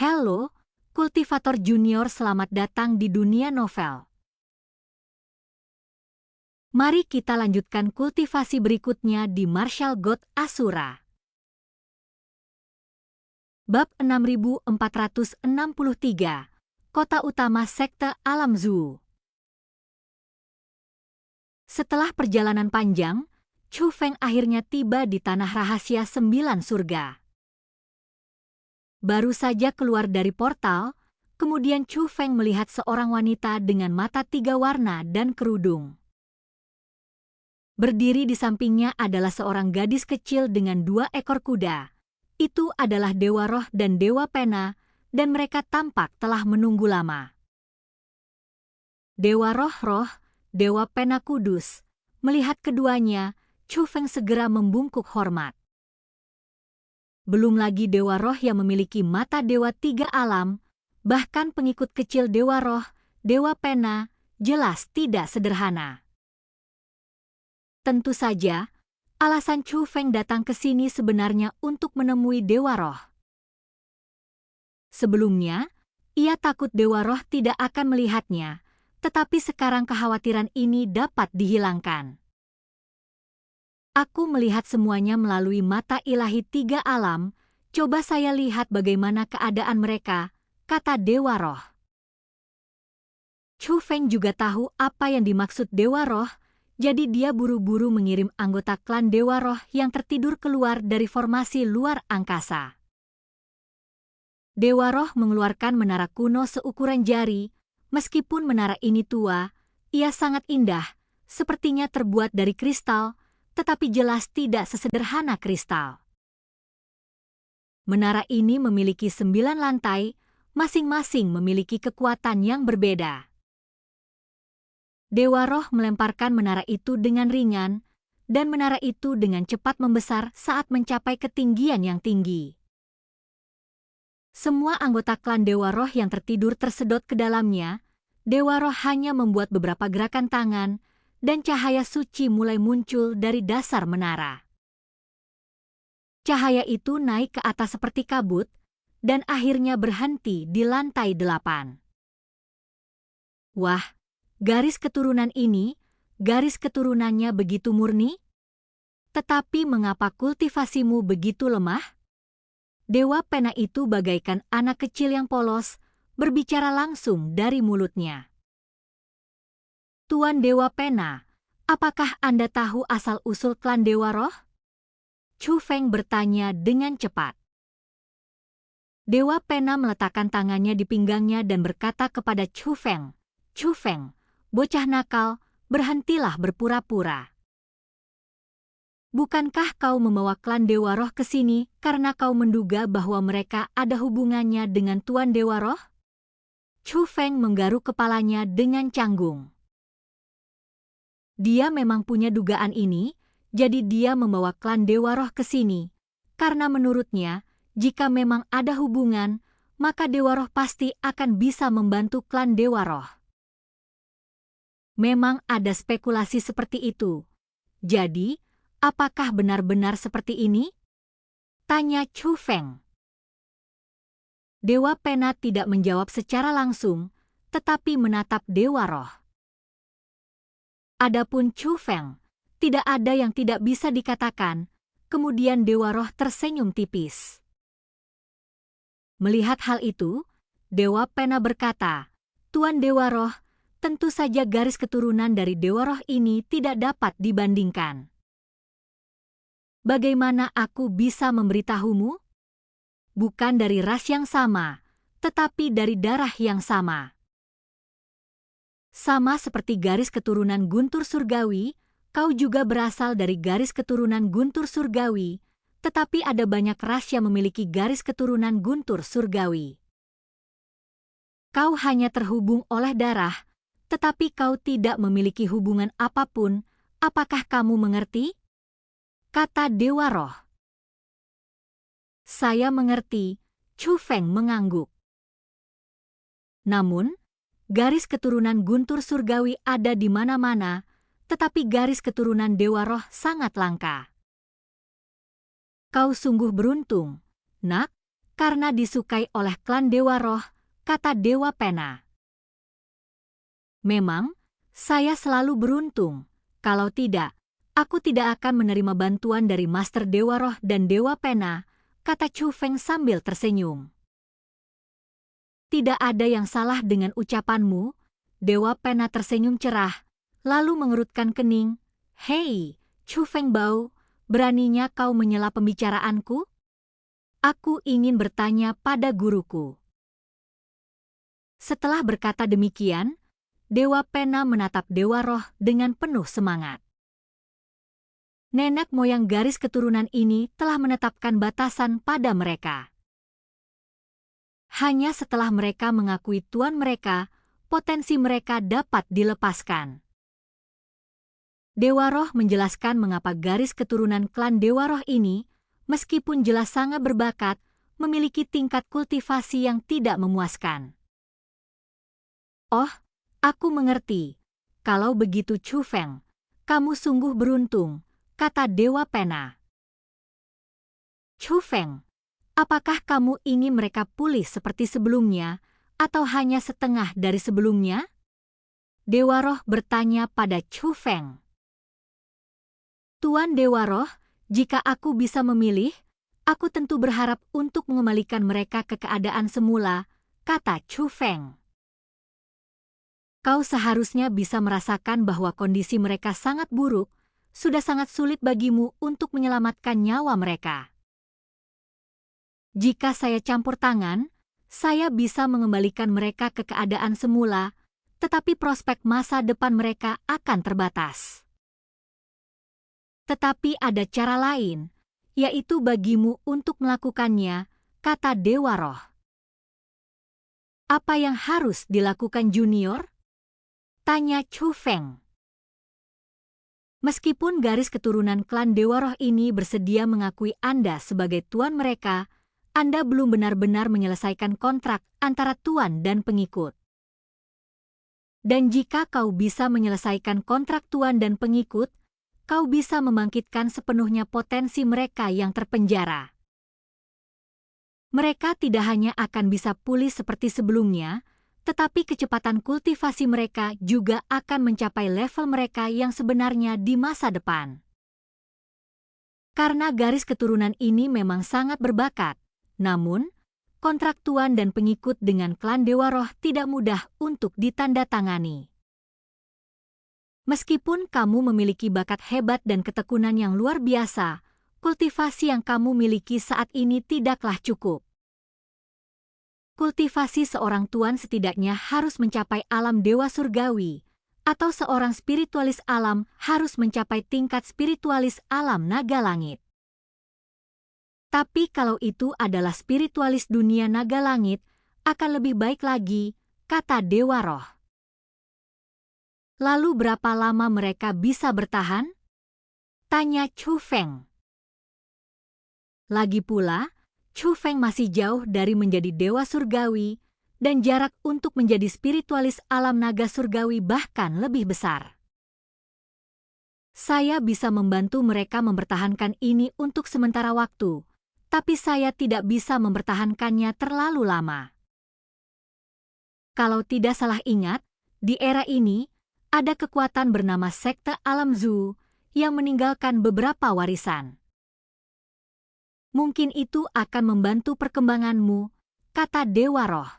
Halo, kultivator junior, selamat datang di dunia novel. Mari kita lanjutkan kultivasi berikutnya di Martial God Asura. Bab 6463, Kota Utama Sekte Alam Zu. Setelah perjalanan panjang, Chu Feng akhirnya tiba di Tanah Rahasia Sembilan Surga. Baru saja keluar dari portal, kemudian Chu Feng melihat seorang wanita dengan mata 3 warna dan kerudung. Berdiri di sampingnya adalah seorang gadis kecil dengan 2 ekor kuda. Itu adalah Dewa Roh dan Dewa Pena, dan mereka tampak telah menunggu lama. Dewa Roh, Dewa Pena Kudus. Melihat keduanya, Chu Feng segera membungkuk hormat. Belum lagi Dewa Roh yang memiliki mata Dewa 3 alam, bahkan pengikut kecil Dewa Roh, Dewa Pena, jelas tidak sederhana. Tentu saja, alasan Chu Feng datang ke sini sebenarnya untuk menemui Dewa Roh. Sebelumnya, ia takut Dewa Roh tidak akan melihatnya, tetapi sekarang kekhawatiran ini dapat dihilangkan. Aku melihat semuanya melalui mata ilahi 3 alam, coba saya lihat bagaimana keadaan mereka, kata Dewa Roh. Chu Feng juga tahu apa yang dimaksud Dewa Roh, jadi dia buru-buru mengirim anggota klan Dewa Roh yang tertidur keluar dari formasi luar angkasa. Dewa Roh mengeluarkan menara kuno seukuran jari. Meskipun menara ini tua, ia sangat indah, sepertinya terbuat dari kristal, tetapi jelas tidak sesederhana kristal. Menara ini memiliki 9 lantai, masing-masing memiliki kekuatan yang berbeda. Dewa Roh melemparkan menara itu dengan ringan, dan menara itu dengan cepat membesar saat mencapai ketinggian yang tinggi. Semua anggota klan Dewa Roh yang tertidur tersedot ke dalamnya. Dewa Roh hanya membuat beberapa gerakan tangan, dan cahaya suci mulai muncul dari dasar menara. Cahaya itu naik ke atas seperti kabut, dan akhirnya berhenti di lantai 8. Wah! Garis keturunan ini, garis keturunannya begitu murni? Tetapi mengapa kultivasimu begitu lemah? Dewa Pena itu bagaikan anak kecil yang polos, berbicara langsung dari mulutnya. Tuan Dewa Pena, apakah Anda tahu asal-usul klan Dewa Roh? Chu Feng bertanya dengan cepat. Dewa Pena meletakkan tangannya di pinggangnya dan berkata kepada Chu Feng, "Chu Feng, bocah nakal, berhentilah berpura-pura. Bukankah kau membawa klan Dewa Roh ke sini karena kau menduga bahwa mereka ada hubungannya dengan Tuan Dewa Roh?" Chu Feng menggaruk kepalanya dengan canggung. Dia memang punya dugaan ini, jadi dia membawa klan Dewa Roh ke sini, karena menurutnya, jika memang ada hubungan, maka Dewa Roh pasti akan bisa membantu klan Dewa Roh. Memang ada spekulasi seperti itu. Jadi, apakah benar-benar seperti ini? Tanya Chu Feng. Dewa Pena tidak menjawab secara langsung, tetapi menatap Dewa Roh. Adapun Chu Feng, tidak ada yang tidak bisa dikatakan, kemudian Dewa Roh tersenyum tipis. Melihat hal itu, Dewa Pena berkata, "Tuan Dewa Roh, tentu saja garis keturunan dari Dewa Roh ini tidak dapat dibandingkan. Bagaimana aku bisa memberitahumu? Bukan dari ras yang sama, tetapi dari darah yang sama. Sama seperti garis keturunan Guntur Surgawi, kau juga berasal dari garis keturunan Guntur Surgawi, tetapi ada banyak ras yang memiliki garis keturunan Guntur Surgawi. Kau hanya terhubung oleh darah, tetapi kau tidak memiliki hubungan apapun. Apakah kamu mengerti?" kata Dewa Roh. "Saya mengerti," Chu Feng mengangguk. Namun, garis keturunan Guntur Surgawi ada di mana-mana, tetapi garis keturunan Dewa Roh sangat langka. Kau sungguh beruntung, Nak, karena disukai oleh klan Dewa Roh, kata Dewa Pena. Memang, saya selalu beruntung. Kalau tidak, aku tidak akan menerima bantuan dari Master Dewa Roh dan Dewa Pena, kata Chu Feng sambil tersenyum. Tidak ada yang salah dengan ucapanmu, Dewa Pena tersenyum cerah, lalu mengerutkan kening. Hei, Chu Feng Bao, beraninya kau menyela pembicaraanku? Aku ingin bertanya pada guruku. Setelah berkata demikian, Dewa Pena menatap Dewa Roh dengan penuh semangat. Nenek moyang garis keturunan ini telah menetapkan batasan pada mereka. Hanya setelah mereka mengakui tuan mereka, potensi mereka dapat dilepaskan. Dewa Roh menjelaskan mengapa garis keturunan klan Dewa Roh ini, meskipun jelas sangat berbakat, memiliki tingkat kultivasi yang tidak memuaskan. Oh, aku mengerti. Kalau begitu Chu Feng, kamu sungguh beruntung, kata Dewa Pena. Chu Feng, apakah kamu ingin mereka pulih seperti sebelumnya, atau hanya setengah dari sebelumnya? Dewa Roh bertanya pada Chu Feng. Tuan Dewa Roh, jika aku bisa memilih, aku tentu berharap untuk mengembalikan mereka ke keadaan semula, kata Chu Feng. Kau seharusnya bisa merasakan bahwa kondisi mereka sangat buruk, sudah sangat sulit bagimu untuk menyelamatkan nyawa mereka. Jika saya campur tangan, saya bisa mengembalikan mereka ke keadaan semula, tetapi prospek masa depan mereka akan terbatas. Tetapi ada cara lain, yaitu bagimu untuk melakukannya, kata Dewa Roh. Apa yang harus dilakukan junior? Tanya Chu Feng. Meskipun garis keturunan klan Dewa Roh ini bersedia mengakui Anda sebagai tuan mereka, Anda belum benar-benar menyelesaikan kontrak antara tuan dan pengikut. Dan jika kau bisa menyelesaikan kontrak tuan dan pengikut, kau bisa membangkitkan sepenuhnya potensi mereka yang terpenjara. Mereka tidak hanya akan bisa pulih seperti sebelumnya, tetapi kecepatan kultivasi mereka juga akan mencapai level mereka yang sebenarnya di masa depan. Karena garis keturunan ini memang sangat berbakat, namun, kontrak tuan dan pengikut dengan klan Dewa Roh tidak mudah untuk ditandatangani. Meskipun kamu memiliki bakat hebat dan ketekunan yang luar biasa, kultivasi yang kamu miliki saat ini tidaklah cukup. Kultivasi seorang tuan setidaknya harus mencapai alam dewa surgawi, atau seorang spiritualis alam harus mencapai tingkat spiritualis alam naga langit. Tapi kalau itu adalah spiritualis dunia naga langit, akan lebih baik lagi, kata Dewa Roh. Lalu berapa lama mereka bisa bertahan? Tanya Chu Feng. Lagi pula, Chu Feng masih jauh dari menjadi dewa surgawi, dan jarak untuk menjadi spiritualis alam naga surgawi bahkan lebih besar. Saya bisa membantu mereka mempertahankan ini untuk sementara waktu, tapi saya tidak bisa mempertahankannya terlalu lama. Kalau tidak salah ingat, di era ini, ada kekuatan bernama Sekte Alam Zu yang meninggalkan beberapa warisan. Mungkin itu akan membantu perkembanganmu, kata Dewa Roh.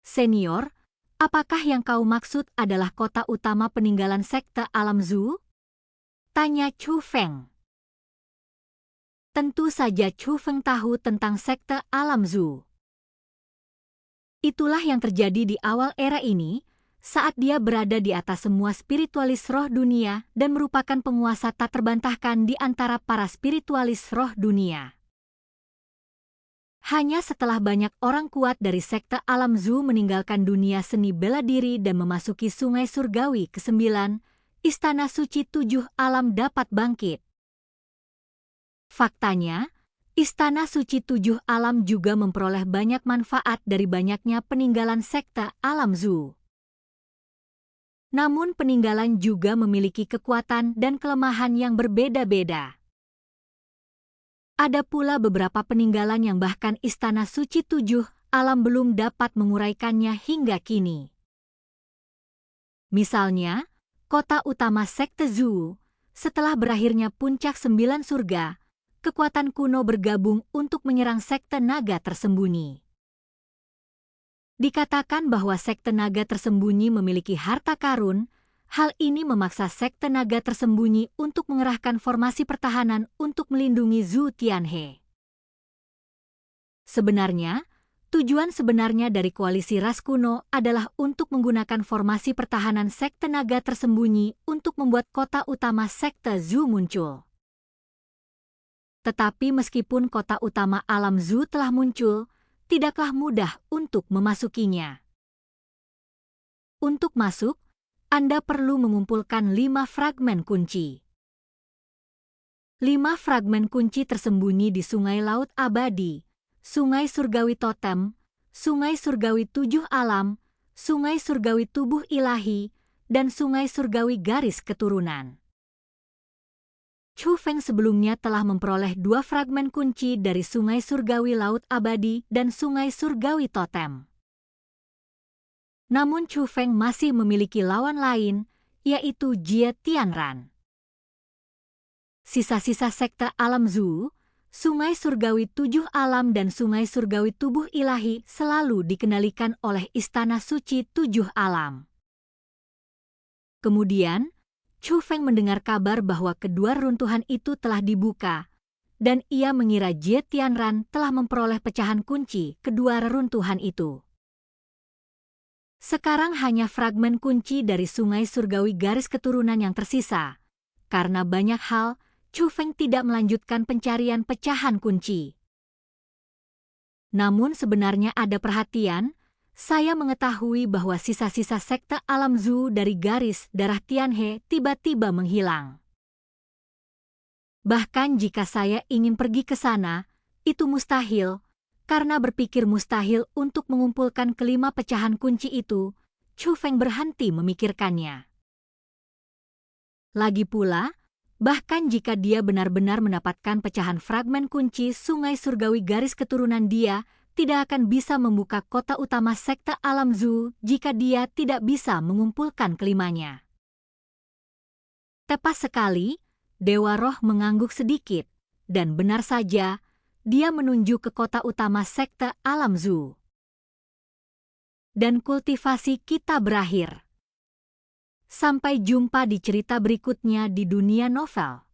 Senior, apakah yang kau maksud adalah kota utama peninggalan Sekte Alam Zu? Tanya Chu Feng. Tentu saja Chu Feng tahu tentang Sekte Alam Zu. Itulah yang terjadi di awal era ini, saat dia berada di atas semua spiritualis roh dunia dan merupakan penguasa tak terbantahkan di antara para spiritualis roh dunia. Hanya setelah banyak orang kuat dari Sekte Alam Zu meninggalkan dunia seni bela diri dan memasuki sungai surgawi ke-9, Istana Suci 7 Alam dapat bangkit. Faktanya, Istana Suci 7 Alam juga memperoleh banyak manfaat dari banyaknya peninggalan Sekte Alam Zu. Namun peninggalan juga memiliki kekuatan dan kelemahan yang berbeda-beda. Ada pula beberapa peninggalan yang bahkan Istana Suci Tujuh Alam belum dapat menguraikannya hingga kini. Misalnya, kota utama sekte Zhou, setelah berakhirnya puncak 9 surga, kekuatan kuno bergabung untuk menyerang sekte naga tersembunyi. Dikatakan bahwa sekte naga tersembunyi memiliki harta karun. Hal ini memaksa sekte naga tersembunyi untuk mengerahkan formasi pertahanan untuk melindungi Zhu Tianhe. Sebenarnya, tujuan sebenarnya dari koalisi ras kuno adalah untuk menggunakan formasi pertahanan sekte naga tersembunyi untuk membuat kota utama sekte Zhu muncul. Tetapi meskipun kota utama alam Zhu telah muncul, tidaklah mudah untuk memasukinya. Untuk masuk, Anda perlu mengumpulkan 5 fragmen kunci. 5 fragmen kunci tersembunyi di Sungai Laut Abadi, Sungai Surgawi Totem, Sungai Surgawi Tujuh Alam, Sungai Surgawi Tubuh Ilahi, dan Sungai Surgawi Garis Keturunan. Chu Feng sebelumnya telah memperoleh 2 fragmen kunci dari Sungai Surgawi Laut Abadi dan Sungai Surgawi Totem. Namun Chu Feng masih memiliki lawan lain, yaitu Jie Tianran. Sisa-sisa sekte alam Zhu, Sungai Surgawi Tujuh Alam dan Sungai Surgawi Tubuh Ilahi selalu dikendalikan oleh Istana Suci Tujuh Alam. Kemudian, Chu Feng mendengar kabar bahwa kedua runtuhan itu telah dibuka, dan ia mengira Jie Tianran telah memperoleh pecahan kunci kedua reruntuhan itu. Sekarang hanya fragmen kunci dari Sungai Surgawi Garis Keturunan yang tersisa. Karena banyak hal, Chu Feng tidak melanjutkan pencarian pecahan kunci. Namun sebenarnya ada perhatian, saya mengetahui bahwa sisa-sisa sekte alam Zhu dari garis darah Tianhe tiba-tiba menghilang. Bahkan jika saya ingin pergi ke sana, itu mustahil. Karena berpikir mustahil untuk mengumpulkan kelima pecahan kunci itu, Chu Feng berhenti memikirkannya. Lagi pula, bahkan jika dia benar-benar mendapatkan pecahan fragmen kunci Sungai Surgawi Garis Keturunan, dia tidak akan bisa membuka kota utama sekte alam Zhu jika dia tidak bisa mengumpulkan kelimanya. Tepat sekali, Dewa Roh mengangguk sedikit, dan benar saja, dia menunjuk ke kota utama sekte alam Zhu. Dan kultivasi kita berakhir. Sampai jumpa di cerita berikutnya di dunia novel.